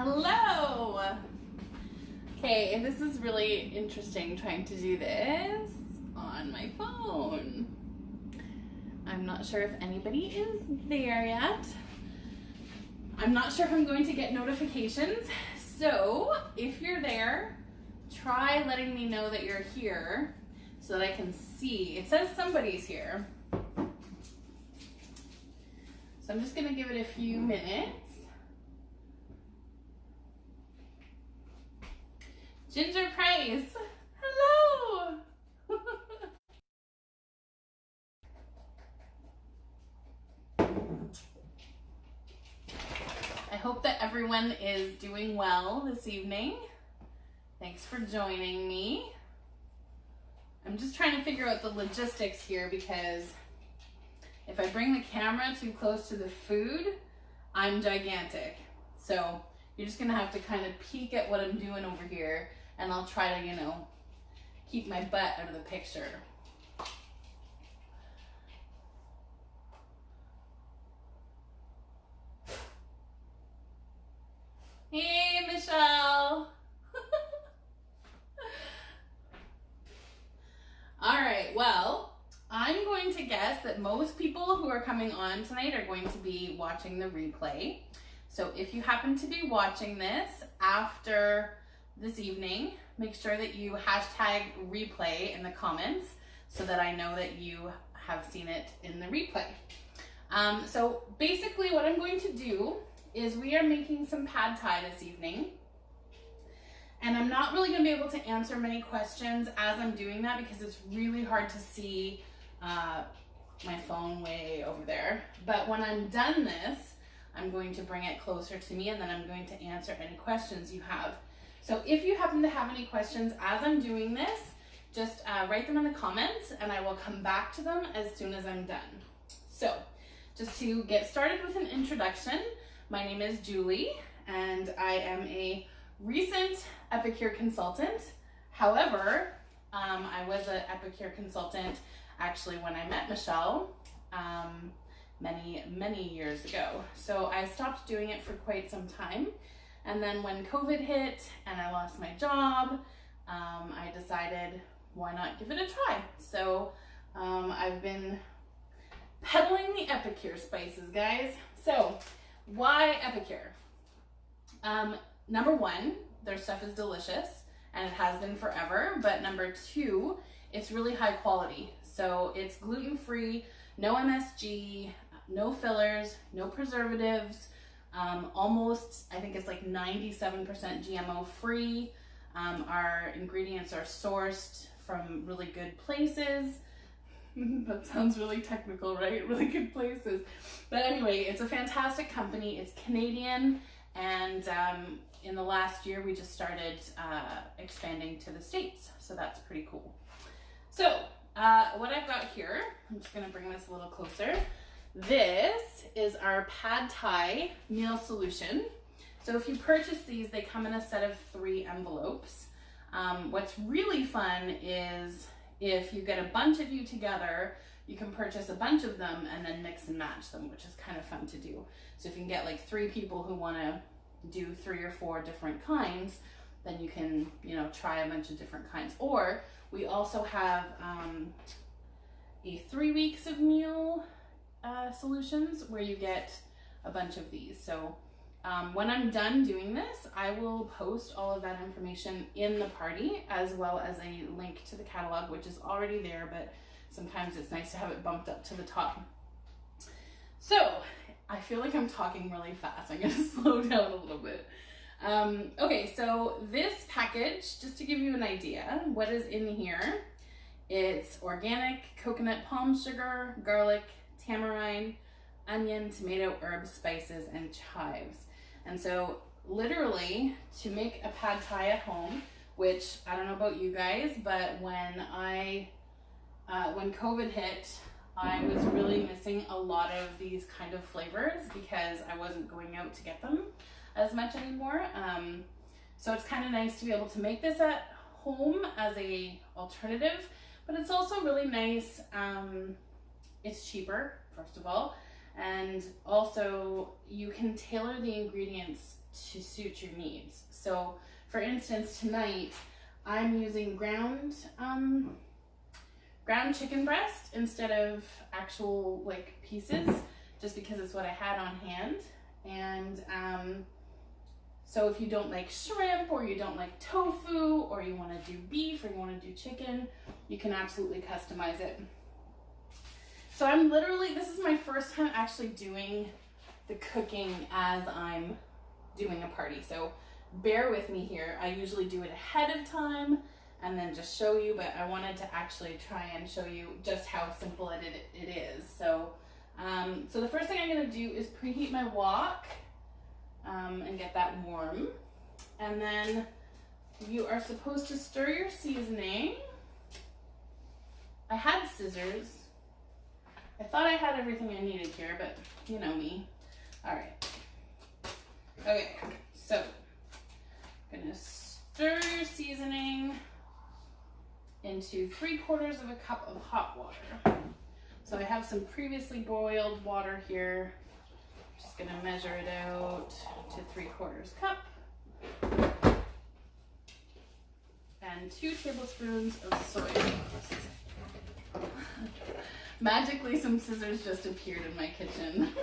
Hello! Okay, and this is really interesting trying to do this on my phone. I'm not sure if anybody is there yet. I'm not sure if I'm going to get notifications. So if you're there, try letting me know that you're here so that I can see. It says somebody's here. So I'm just gonna give it a few minutes. Ginger Price, hello! I hope that everyone is doing well this evening. Thanks for joining me. I'm just trying to figure out the logistics here because if I bring the camera too close to the food, I'm gigantic. So you're just gonna have to kind of peek at what I'm doing over here, and I'll try to, keep my butt out of the picture. Hey, Michelle. All right, well, I'm going to guess that most people who are coming on tonight are going to be watching the replay. So if you happen to be watching this after this evening, make sure that you hashtag replay in the comments so that I know that you have seen it in the replay. So basically what I'm going to do is we are making some pad thai this evening. And I'm not really going to be able to answer many questions as I'm doing that because it's really hard to see my phone way over there. But when I'm done this, I'm going to bring it closer to me and then I'm going to answer any questions you have. So if you happen to have any questions as I'm doing this, just write them in the comments and I will come back to them as soon as I'm done. So just to get started with an introduction, my name is Julie and I am a recent Epicure consultant. However, I was an Epicure consultant actually when I met Michelle many years ago. So I stopped doing it for quite some time. And then when COVID hit and I lost my job, I decided why not give it a try. So I've been peddling the Epicure spices, guys. So why Epicure? Number one, their stuff is delicious and it has been forever. But number two, it's really high quality. So it's gluten-free, no MSG, no fillers, no preservatives, almost, I think it's like 97% GMO free. Our ingredients are sourced from really good places. That sounds really technical, right? Really good places. But anyway, it's a fantastic company. It's Canadian, and in the last year, we just started expanding to the States. So that's pretty cool. So what I've got here, I'm just gonna bring this a little closer. This is our Pad Thai meal solution. So if you purchase these, they come in a set of 3 envelopes. What's really fun is if you get a bunch of you together, you can purchase a bunch of them and then mix and match them, which is kind of fun to do. So if you can get like 3 people who want to do 3 or 4 different kinds, then you can, try a bunch of different kinds. Or we also have a 3 weeks of meal solutions where you get a bunch of these. So when I'm done doing this, I will post all of that information in the party as well as a link to the catalog, which is already there, but sometimes it's nice to have it bumped up to the top. So I feel like I'm talking really fast. I'm going to slow down a little bit. Okay, so this package, just to give you an idea, what is in here, it's organic coconut palm sugar, garlic, tamarind, onion, tomato, herbs, spices, and chives. And so literally to make a pad thai at home, which I don't know about you guys, but when COVID hit, I was really missing a lot of these kind of flavors because I wasn't going out to get them as much anymore. So it's kind of nice to be able to make this at home as a alternative, but it's also really nice. It's cheaper, first of all, and also you can tailor the ingredients to suit your needs. So for instance, tonight I'm using ground chicken breast instead of actual like pieces, just because it's what I had on hand. And so if you don't like shrimp, or you don't like tofu, or you want to do beef, or you want to do chicken, you can absolutely customize it. So I'm literally, this is my first time actually doing the cooking as I'm doing a party. So bear with me here. I usually do it ahead of time and then just show you, but I wanted to actually try and show you just how simple it is. So, so the first thing I'm going to do is preheat my wok and get that warm. And then you are supposed to stir your seasoning. I had scissors. I thought I had everything I needed here, but you know me. All right. Okay, so I'm gonna stir your seasoning into 3/4 of a cup of hot water. So I have some previously boiled water here. Just gonna measure it out to 3/4 cup. And 2 tablespoons of soy sauce. Magically, some scissors just appeared in my kitchen.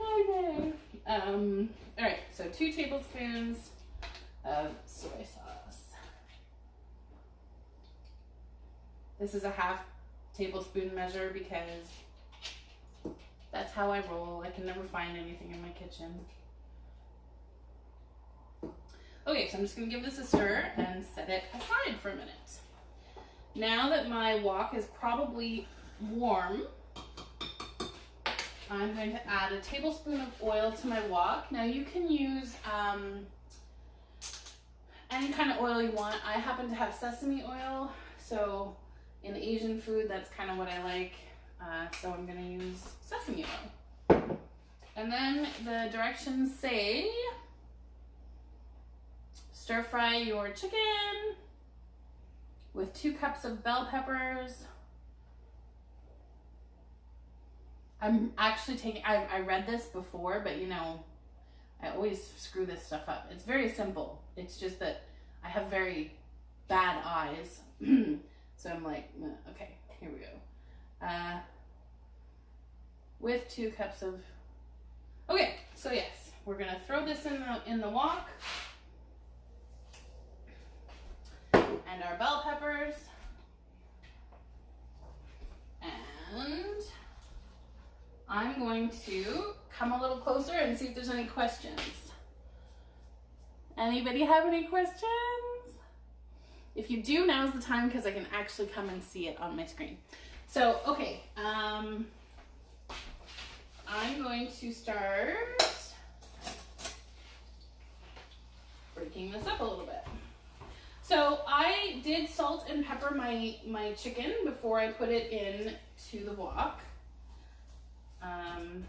Okay. All right, so 2 tablespoons of soy sauce. This is a 1/2 tablespoon measure because that's how I roll. I can never find anything in my kitchen. Okay, so I'm just gonna give this a stir and set it aside for a minute. Now that my wok is probably warm, I'm going to add a tablespoon of oil to my wok. Now you can use any kind of oil you want. I happen to have sesame oil, so in Asian food, that's kind of what I like. So I'm going to use sesame oil. And then the directions say, stir fry your chicken with 2 cups of bell peppers. I'm actually taking, I read this before, but you know, I always screw this stuff up. It's very simple. It's just that I have very bad eyes. So I'm like, okay, here we go. With 2 cups of, okay, so yes, we're gonna throw this in the wok. And our bell peppers. And I'm going to come a little closer and see if there's any questions. Anybody have any questions? If you do, now's the time because I can actually come and see it on my screen. So, okay, I'm going to start breaking this up a little bit. So I did salt and pepper my chicken before I put it in to the wok. I'm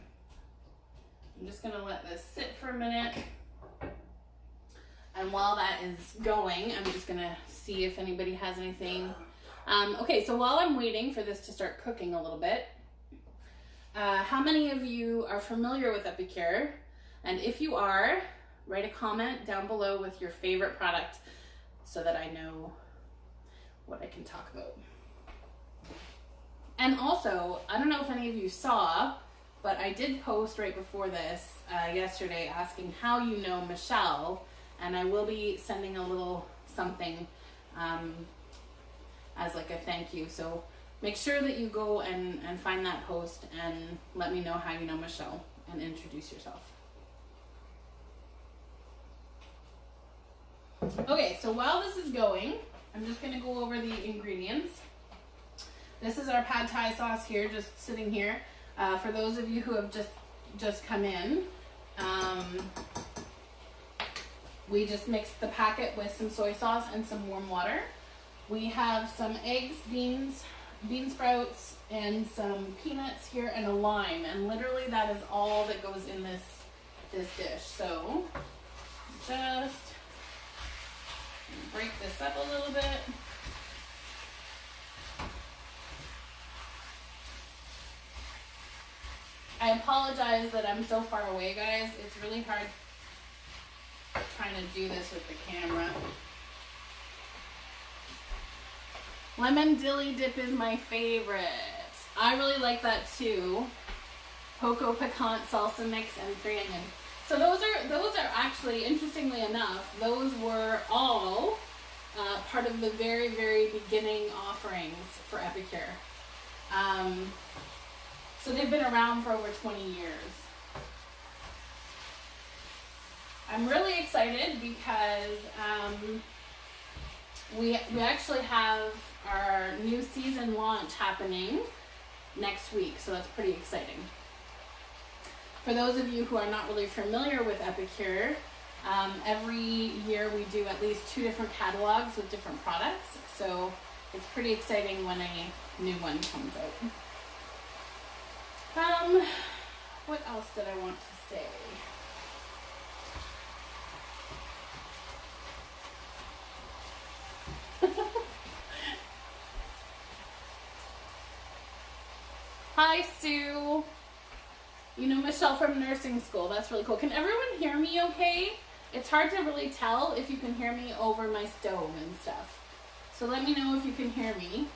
just gonna let this sit for a minute. And while that is going, I'm just gonna see if anybody has anything. Okay, so while I'm waiting for this to start cooking a little bit, how many of you are familiar with Epicure? And if you are, write a comment down below with your favorite product so that I know what I can talk about. And also, I don't know if any of you saw, but I did post right before this yesterday asking how you know Michelle, and I will be sending a little something as like a thank you. So make sure that you go and find that post and let me know how you know Michelle and introduce yourself. Okay, so while this is going, I'm just gonna go over the ingredients. This is our pad thai sauce here, just sitting here. For those of you who have just come in, we just mixed the packet with some soy sauce and some warm water. We have some eggs, bean sprouts, and some peanuts here, and a lime. And literally that is all that goes in this dish. So just break this up a little bit. I apologize that I'm so far away, guys. It's really hard trying to do this with the camera. Lemon dilly dip is my favorite. I really like that too. Poco pecan salsa mix and 3 onion. So those are actually, interestingly enough, those were all part of the very, very beginning offerings for Epicure. So they've been around for over 20 years. I'm really excited because we actually have our new season launch happening next week, so that's pretty exciting. For those of you who are not really familiar with Epicure, every year we do at least 2 different catalogs with different products, so it's pretty exciting when a new one comes out. What else did I want to say? Hi, Sue. You know Michelle from nursing school. That's really cool. Can everyone hear me okay? It's hard to really tell if you can hear me over my stove and stuff. So let me know if you can hear me.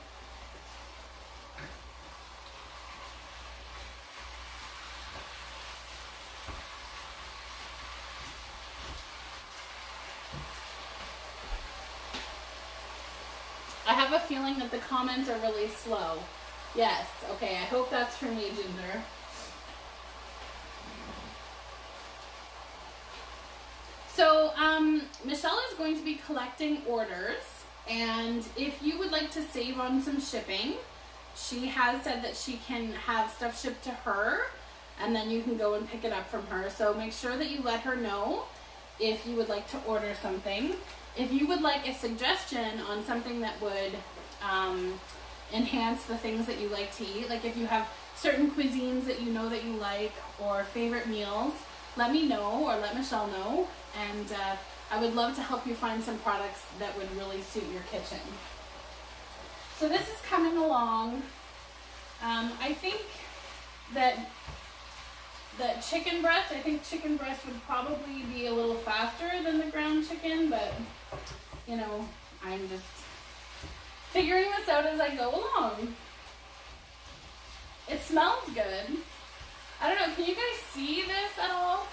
I have a feeling that the comments are really slow. Yes, okay, I hope that's for me, Ginger. So, Michelle is going to be collecting orders, and if you would like to save on some shipping, she has said that she can have stuff shipped to her, and then you can go and pick it up from her. So make sure that you let her know if you would like to order something. If you would like a suggestion on something that would enhance the things that you like to eat, like if you have certain cuisines that you know that you like or favorite meals, let me know or let Michelle know, and I would love to help you find some products that would really suit your kitchen. So this is coming along. I think that chicken breast, chicken breast would probably be a little faster than the ground chicken, but you know, I'm just figuring this out as I go along. It smells good. I don't know, can you guys see this at all?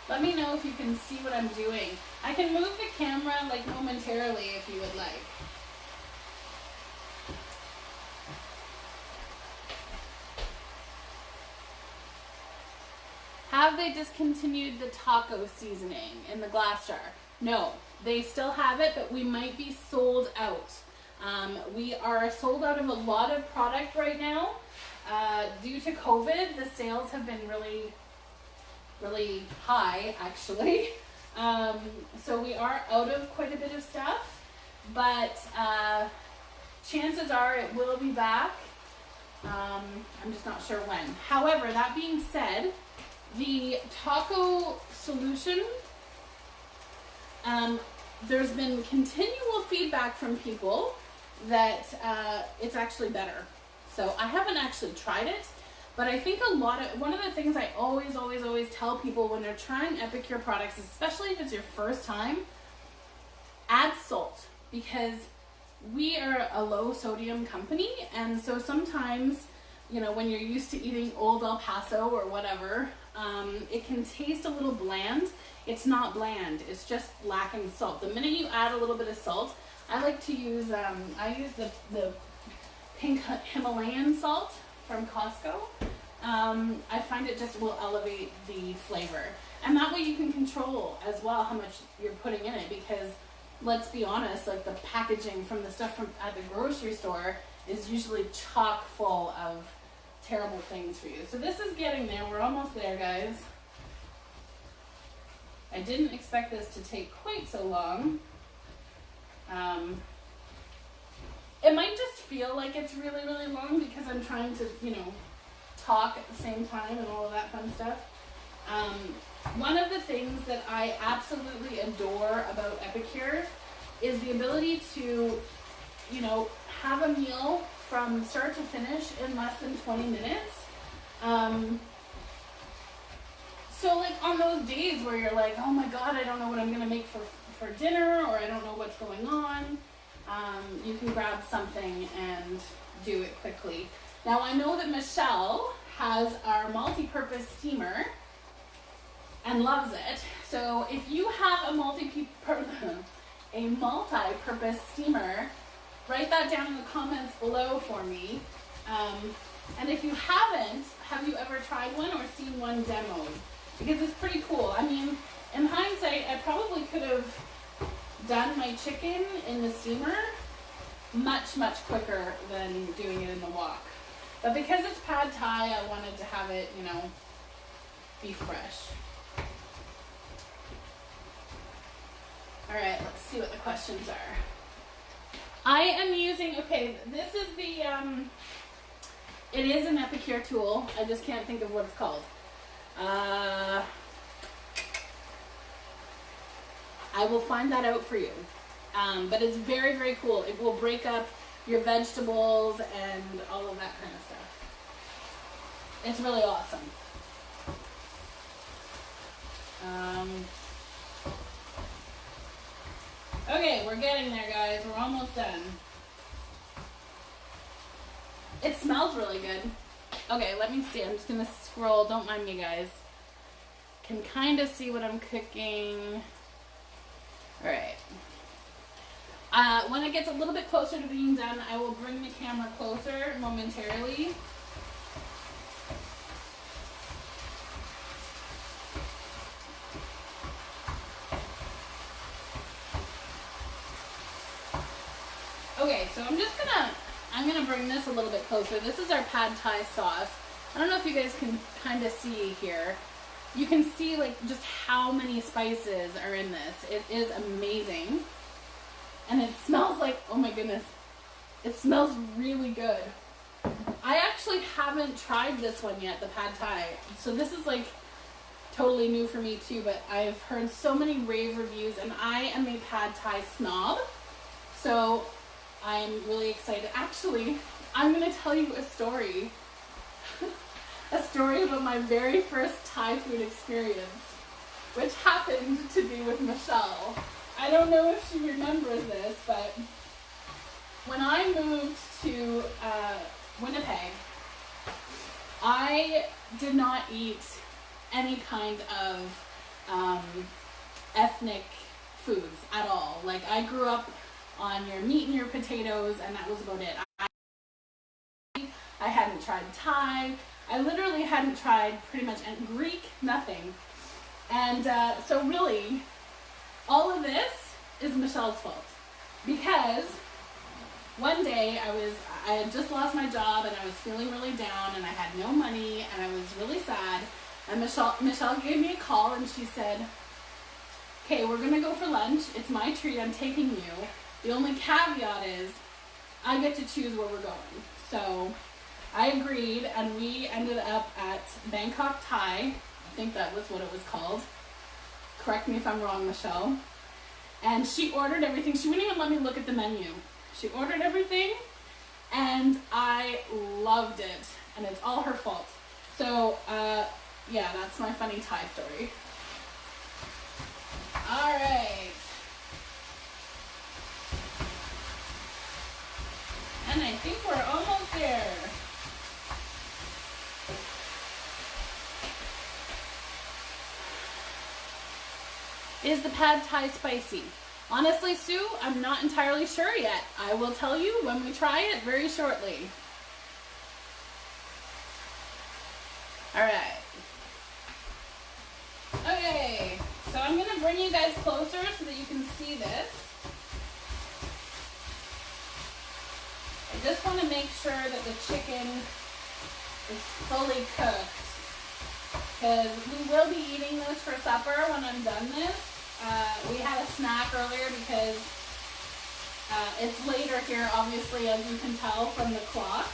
Let me know if you can see what I'm doing. I can move the camera like momentarily if you would like. Have they discontinued the taco seasoning in the glass jar? No, they still have it, but we might be sold out. We are sold out of a lot of product right now. Due to COVID, the sales have been really, really high, actually. So we are out of quite a bit of stuff, but chances are it will be back. I'm just not sure when. However, that being said, the taco solution, there's been continual feedback from people that it's actually better. So I haven't actually tried it, but I think one of the things I always tell people when they're trying Epicure products, especially if it's your first time, add salt, because we are a low sodium company, and so sometimes, you know, when you're used to eating Old El Paso or whatever, it can taste a little bland. It's not bland, it's just lacking salt. The minute you add a little bit of salt, I like to use, I use the pink Himalayan salt from Costco. I find it just will elevate the flavor. And that way you can control as well how much you're putting in it, because let's be honest, like the packaging from the stuff from at the grocery store is usually chock full of terrible things for you. So this is getting there. We're almost there, guys. I didn't expect this to take quite so long. It might just feel like it's really, really long because I'm trying to, you know, talk at the same time and all of that fun stuff. One of the things that I absolutely adore about Epicure is the ability to, you know, have a meal from start to finish in less than 20 minutes. So like on those days where you're like, oh my God, I don't know what I'm gonna make for dinner, or I don't know what's going on, you can grab something and do it quickly. Now I know that Michelle has our multi-purpose steamer and loves it. So if you have a multi-purpose steamer, write that down in the comments below for me. And if you haven't, have you ever tried one or seen one demoed? Because it's pretty cool. I mean, in hindsight, I probably could have done my chicken in the steamer much, much quicker than doing it in the wok. But because it's pad thai, I wanted to have it, you know, be fresh. All right, let's see what the questions are. I am using, okay, this is the, it is an Epicure tool. I just can't think of what it's called. I will find that out for you. But it's very, very cool. It will break up your vegetables and all of that kind of stuff. It's really awesome. Okay, we're getting there, guys. We're almost done. It smells really good. Okay, let me see. I'm just gonna scroll. Don't mind me, guys. Can kind of see what I'm cooking. All right. When it gets a little bit closer to being done, I will bring the camera closer momentarily. Okay, so I'm gonna bring this a little bit closer. This is our pad thai sauce. I don't know if you guys can kind of see here. You can see like just how many spices are in this. It is amazing. And it smells like, oh my goodness, it smells really good. I actually haven't tried this one yet, the pad thai. So this is like totally new for me too, but I've heard so many rave reviews, and I am a pad thai snob. So I'm really excited. Actually, I'm gonna tell you a story. A story about my very first Thai food experience, which happened to be with Michelle. I don't know if she remembers this, but when I moved to Winnipeg, I did not eat any kind of ethnic foods at all. Like, I grew up on your meat and your potatoes, and that was about it. I hadn't tried Thai. I literally hadn't tried pretty much any Greek, nothing. And so really, all of this is Michelle's fault. Because one day I had just lost my job, and I was feeling really down, and I had no money, and I was really sad. And Michelle gave me a call, and she said, okay, we're gonna go for lunch. It's my treat, I'm taking you. The only caveat is I get to choose where we're going. So I agreed, and we ended up at Bangkok Thai. I think that was what it was called. Correct me if I'm wrong, Michelle. And she ordered everything. She wouldn't even let me look at the menu. She ordered everything, and I loved it. And it's all her fault. So, yeah, that's my funny Thai story. All right. And I think we're almost there. Is the pad thai spicy? Honestly, Sue, I'm not entirely sure yet. I will tell you when we try it very shortly. All right. Okay, so I'm gonna bring you guys closer so that you can see this. I just want to make sure that the chicken is fully cooked, because we will be eating this for supper when I'm done this. We had a snack earlier because it's later here, obviously, as you can tell from the clock.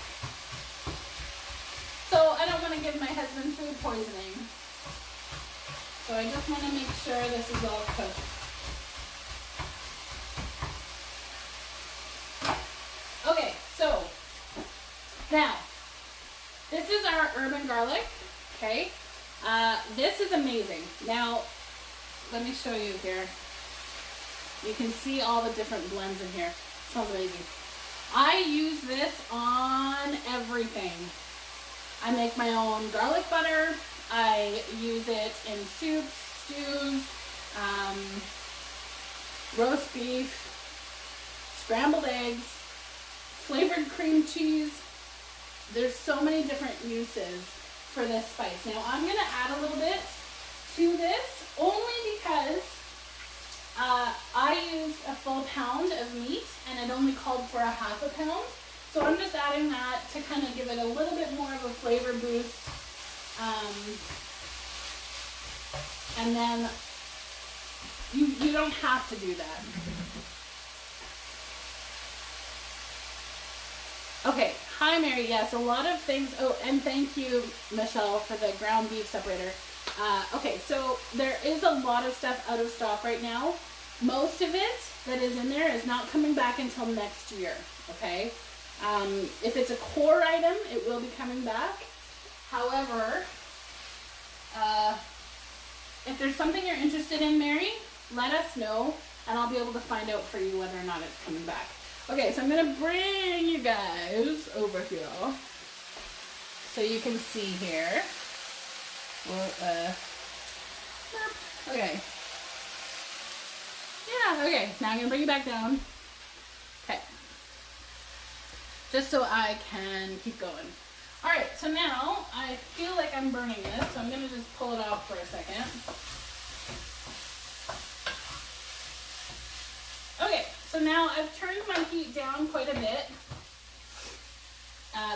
So I don't want to give my husband food poisoning. So I just want to make sure this is all cooked. Okay, so Now, this is our urban garlic, okay? This is amazing. Now, let me show you here. You can see all the different blends in here. It smells amazing. I use this on everything. I make my own garlic butter. I use it in soups, stews, roast beef, scrambled eggs, flavored cream cheese. There's so many different uses for this spice. Now I'm gonna add a little bit to this only because I used a full pound of meat and it only called for a half a pound. So I'm just adding that to kind of give it a little bit more of a flavor boost. And then you don't have to do that. Okay, hi Mary, yes, a lot of things. Oh, and thank you, Michelle, for the ground beef separator. Okay, so there is a lot of stuff out of stock right now. Most of it that is in there is not coming back until next year, okay? If it's a core item, it will be coming back. However, if there's something you're interested in, Mary, let us know, and I'll be able to find out for you whether or not it's coming back. Okay, so I'm gonna bring you guys over here so you can see here. Okay. Yeah, okay, now I'm gonna bring you back down. Okay. Just so I can keep going. All right, so now I feel like I'm burning this, so I'm gonna just pull it off for a second. Okay, so now I've turned my heat down quite a bit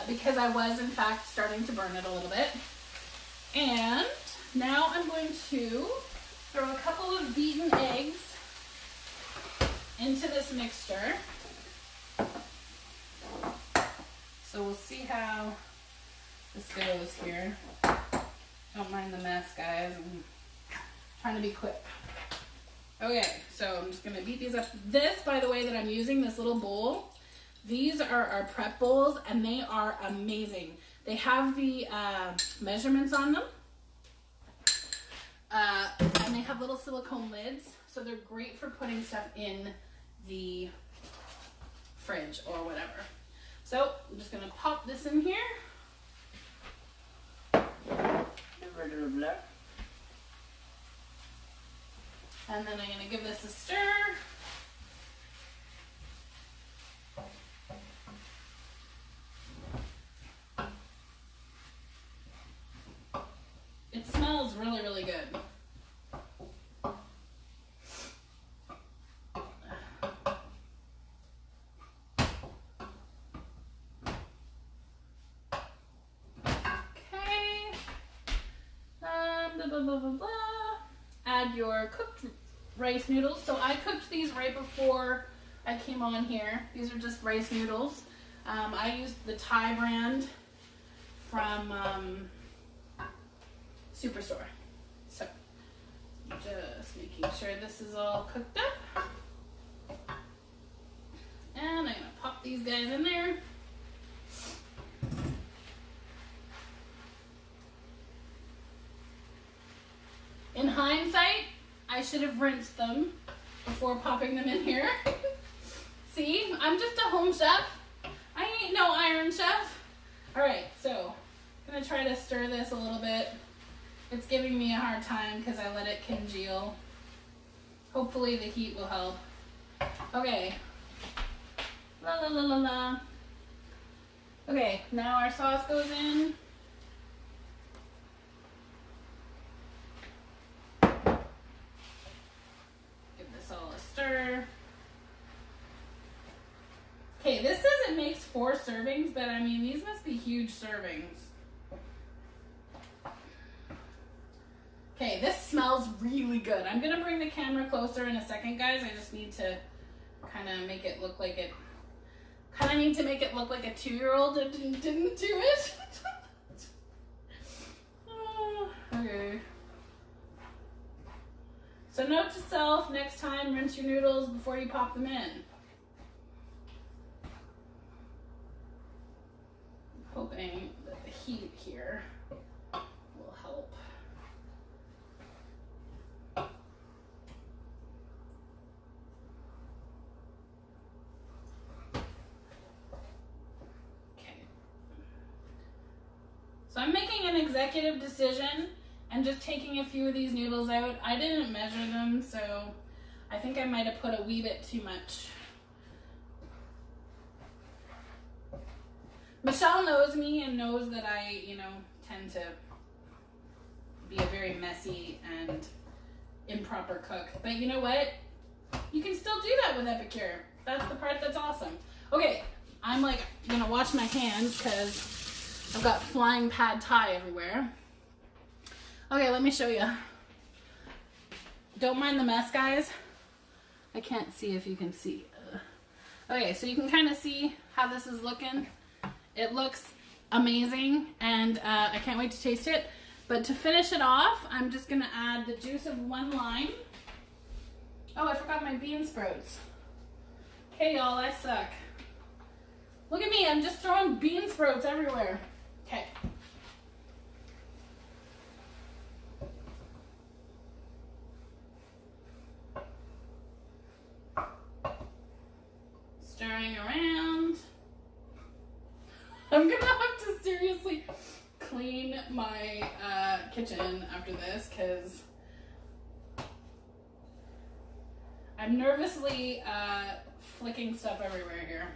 because I was in fact starting to burn it a little bit. And now I'm going to throw a couple of beaten eggs into this mixture. So we'll see how this goes here. Don't mind the mess, guys. I'm trying to be quick. Okay, so I'm just gonna beat these up. This, by the way, that I'm using, this little bowl, these are our prep bowls and they are amazing. They have the measurements on them. And they have little silicone lids, so they're great for putting stuff in the fridge or whatever. So I'm just gonna pop this in here. And then I'm gonna give this a stir. It smells really, really good. Blah, blah, blah, blah. Add your cooked rice noodles. So I cooked these right before I came on here. These are just rice noodles. I used the Thai brand from Superstore. So just making sure this is all cooked up. And I'm gonna pop these guys in there. In hindsight, I should have rinsed them before popping them in here. See, I'm just a home chef. I ain't no Iron Chef. All right, so I'm gonna try to stir this a little bit. It's giving me a hard time because I let it congeal. Hopefully the heat will help. Okay. La la la la la. Okay, now our sauce goes in. Stir. Okay, this says it makes 4 servings, but I mean, these must be huge servings. Okay, this smells really good. I'm gonna bring the camera closer in a second, guys. I just need to kind of make it look like it, kind of need to make it look like a 2-year-old didn't do it. Okay. So note to self, next time rinse your noodles before you pop them in. will help. Okay. So I'm making an executive decision and just taking a few of these noodles out. I didn't measure them, so I think I might have put a wee bit too much. Michelle knows me and knows that I, tend to be a very messy and improper cook. But you know what? You can still do that with Epicure. That's the part that's awesome. Okay, I'm like gonna wash my hands because I've got flying pad thai everywhere. Okay, let me show you. Don't mind the mess, guys. I can't see if you can see. Okay, so you can kind of see how this is looking. It looks amazing, and I can't wait to taste it. But to finish it off, I'm just gonna add the juice of 1 lime. Oh, I forgot my bean sprouts. Okay, y'all, I suck. Look at me, I'm just throwing bean sprouts everywhere. Okay. Stirring around. I'm gonna have to seriously clean my kitchen after this because I'm nervously flicking stuff everywhere here.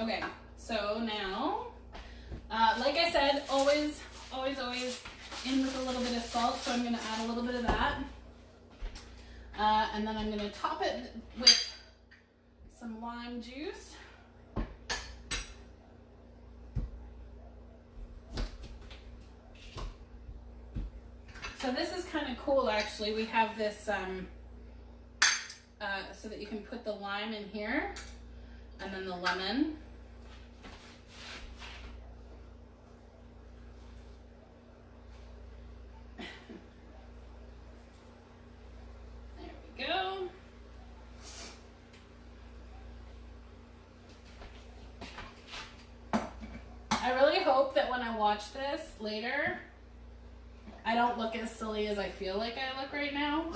Okay, so now, like I said, always in with a little bit of salt, so I'm gonna add a little bit of that. And then I'm gonna top it with some lime juice. So this is kind of cool, actually. We have this so that you can put the lime in here and then the lemon. There we go. I really hope that when I watch this later, I don't look as silly as I feel like I look right now.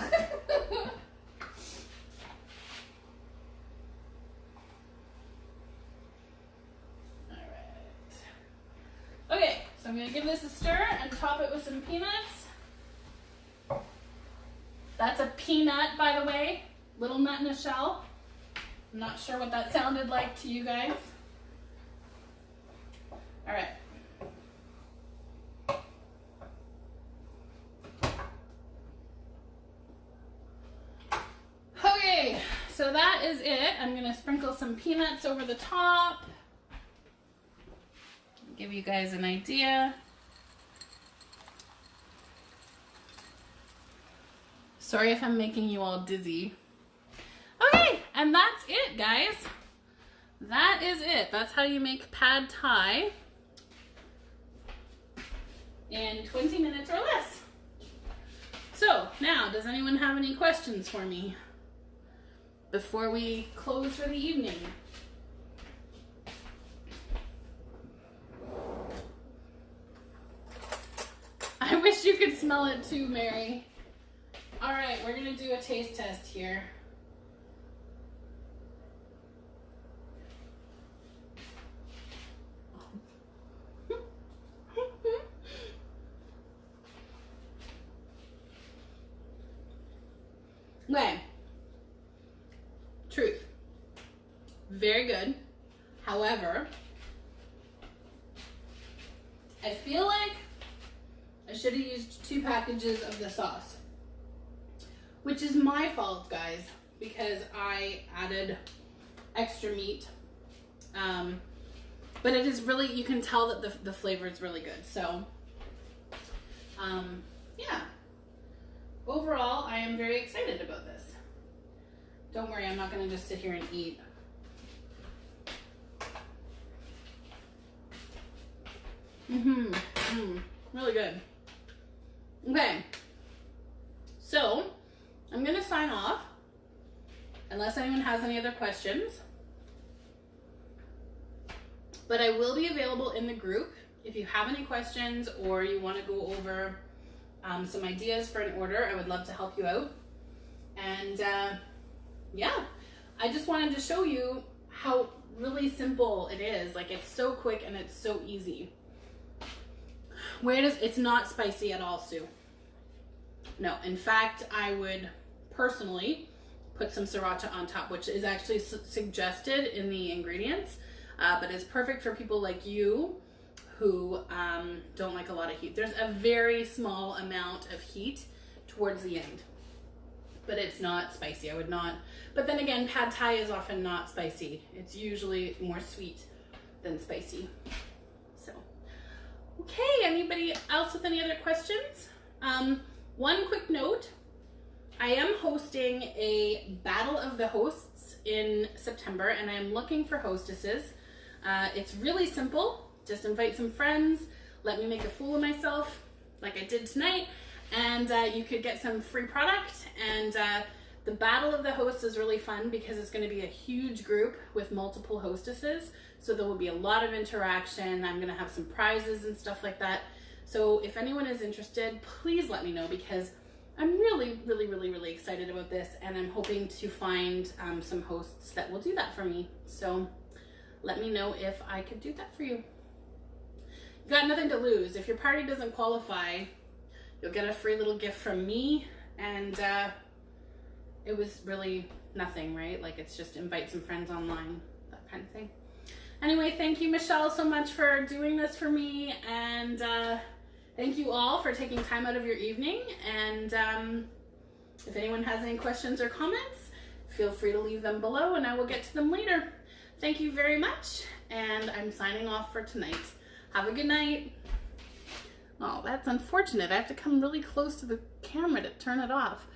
Alright. Okay, so I'm going to give this a stir and top it with some peanuts. That's a peanut, by the way. Little nut in a shell. I'm not sure what that sounded like to you guys. Alright. Okay, so that is it. I'm gonna sprinkle some peanuts over the top. Give you guys an idea. Sorry if I'm making you all dizzy. Okay, and that's it, guys. That is it. That's how you make pad thai in 20 minutes or less. So, now, does anyone have any questions for me before we close for the evening? I wish you could smell it too, Mary. All right, we're gonna do a taste test here. Okay. Truth. Very good. However, I feel like I should have used 2 packages of the sauce, which is my fault, guys, because I added extra meat. But it is really, you can tell that the flavor is really good. So, yeah. Overall, I am very excited about this. Don't worry, I'm not going to just sit here and eat. Really good. Okay. So, I'm going to sign off, unless anyone has any other questions. But I will be available in the group if you have any questions or you want to go over some ideas for an order, I would love to help you out. And yeah, I just wanted to show you how really simple it is. Like, it's so quick and it's so easy. It's not spicy at all, Sue. No, in fact, I would personally put some sriracha on top, which is actually suggested in the ingredients, but is perfect for people like you who don't like a lot of heat. There's a very small amount of heat towards the end, but it's not spicy. I would not, but then again, pad thai is often not spicy. It's usually more sweet than spicy. So, okay, anybody else with any other questions? One quick note, I am hosting a Battle of the Hosts in September, and I am looking for hostesses. It's really simple. Just invite some friends, let me make a fool of myself like I did tonight, and you could get some free product. And the Battle of the Hosts is really fun because it's going to be a huge group with multiple hostesses, so there will be a lot of interaction. I'm going to have some prizes and stuff like that. So if anyone is interested, please let me know, because I'm really excited about this, and I'm hoping to find some hosts that will do that for me. So let me know if I could do that for you. You've got nothing to lose. If your party doesn't qualify, you'll get a free little gift from me, and it was really nothing, right? Like, it's just invite some friends online, that kind of thing. Anyway, thank you, Michelle, so much for doing this for me, and thank you all for taking time out of your evening. And if anyone has any questions or comments, feel free to leave them below and I will get to them later. Thank you very much, and I'm signing off for tonight. Have a good night. Oh, that's unfortunate. I have to come really close to the camera to turn it off.